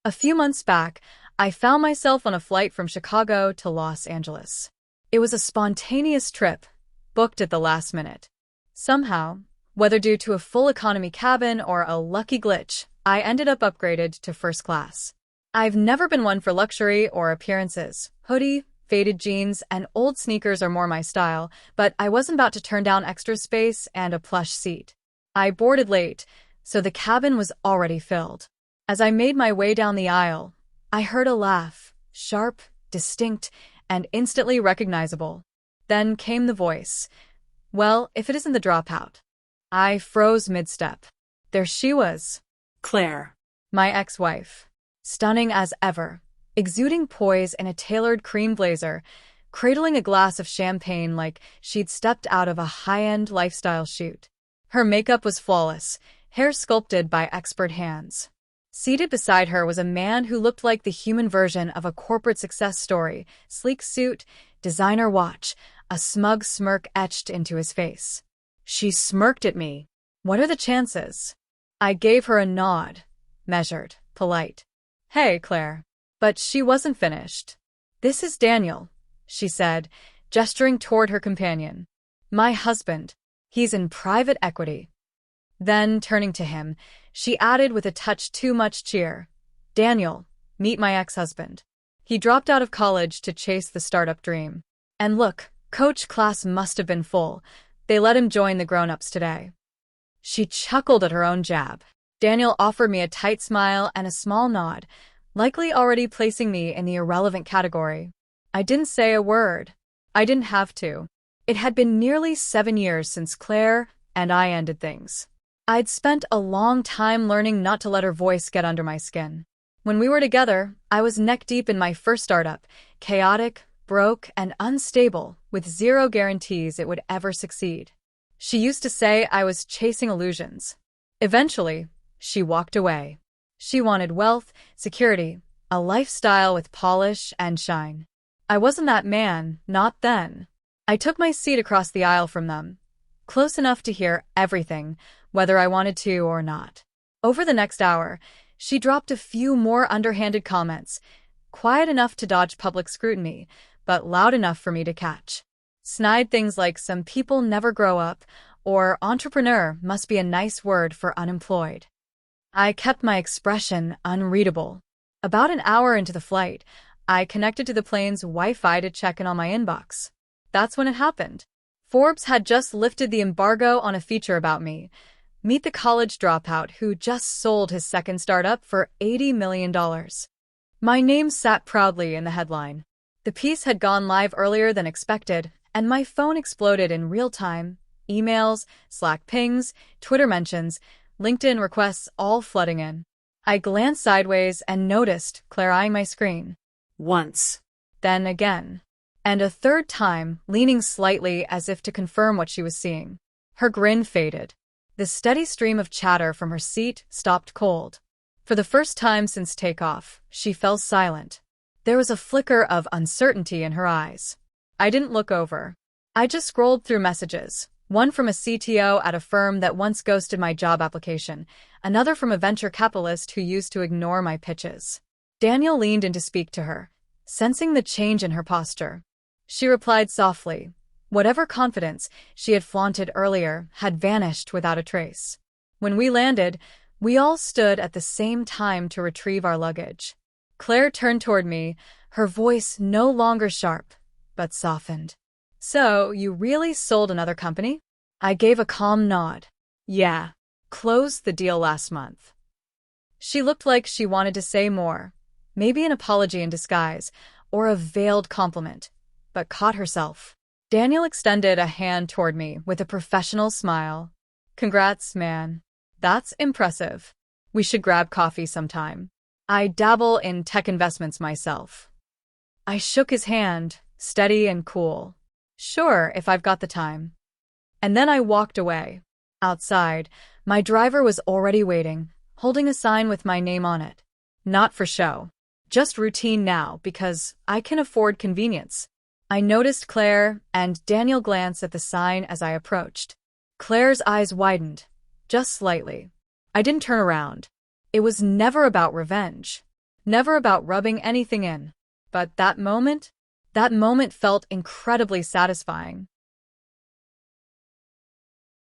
A few months back, I found myself on a flight from Chicago to Los Angeles. It was a spontaneous trip, booked at the last minute. Somehow, whether due to a full economy cabin or a lucky glitch, I ended up upgraded to first class. I've never been one for luxury or appearances. Hoodie, faded jeans, and old sneakers are more my style, but I wasn't about to turn down extra space and a plush seat. I boarded late, so the cabin was already filled. As I made my way down the aisle, I heard a laugh, sharp, distinct, and instantly recognizable. Then came the voice. Well, if it isn't the dropout. I froze mid-step. There she was. Claire. My ex-wife. Stunning as ever, exuding poise in a tailored cream blazer, cradling a glass of champagne like she'd stepped out of a high-end lifestyle shoot. Her makeup was flawless, hair sculpted by expert hands. Seated beside her was a man who looked like the human version of a corporate success story, sleek suit, designer watch, a smug smirk etched into his face. She smirked at me. What are the chances? I gave her a nod, measured, polite. Hey, Claire. But she wasn't finished. This is Daniel, she said, gesturing toward her companion. My husband. He's in private equity. Then, turning to him, she added with a touch too much cheer. Daniel, meet my ex-husband. He dropped out of college to chase the startup dream. And look, coach class must have been full. They let him join the grown-ups today. She chuckled at her own jab. Daniel offered me a tight smile and a small nod, likely already placing me in the irrelevant category. I didn't say a word. I didn't have to. It had been nearly 7 years since Claire and I ended things. I'd spent a long time learning not to let her voice get under my skin. When we were together, I was neck-deep in my first startup, chaotic, broke, and unstable, with zero guarantees it would ever succeed. She used to say I was chasing illusions. Eventually, she walked away. She wanted wealth, security, a lifestyle with polish and shine. I wasn't that man, not then. I took my seat across the aisle from them, close enough to hear everything, whether I wanted to or not. Over the next hour, she dropped a few more underhanded comments, quiet enough to dodge public scrutiny, but loud enough for me to catch. Snide things like some people never grow up, or entrepreneur must be a nice word for unemployed. I kept my expression unreadable. About an hour into the flight, I connected to the plane's Wi-Fi to check in on my inbox. That's when it happened. Forbes had just lifted the embargo on a feature about me. Meet the college dropout who just sold his second startup for $80 million. My name sat proudly in the headline. The piece had gone live earlier than expected, and my phone exploded in real time. Emails, Slack pings, Twitter mentions, LinkedIn requests all flooding in. I glanced sideways and noticed Claire eyeing my screen. Once. Then again. And a third time, leaning slightly as if to confirm what she was seeing. Her grin faded. The steady stream of chatter from her seat stopped cold. For the first time since takeoff, she fell silent. There was a flicker of uncertainty in her eyes. I didn't look over. I just scrolled through messages. One from a CTO at a firm that once ghosted my job application, another from a venture capitalist who used to ignore my pitches. Daniel leaned in to speak to her, sensing the change in her posture. She replied softly. Whatever confidence she had flaunted earlier had vanished without a trace. When we landed, we all stood at the same time to retrieve our luggage. Claire turned toward me, her voice no longer sharp, but softened. So, you really sold another company? I gave a calm nod. Yeah. Closed the deal last month. She looked like she wanted to say more, maybe an apology in disguise, or a veiled compliment, but caught herself. Daniel extended a hand toward me with a professional smile. Congrats, man. That's impressive. We should grab coffee sometime. I dabble in tech investments myself. I shook his hand, steady and cool. Sure, if I've got the time. And then I walked away. Outside, my driver was already waiting, holding a sign with my name on it. Not for show. Just routine now because I can afford convenience. I noticed Claire and Daniel glance at the sign as I approached. Claire's eyes widened, just slightly. I didn't turn around. It was never about revenge. never about rubbing anything in. But that moment felt incredibly satisfying.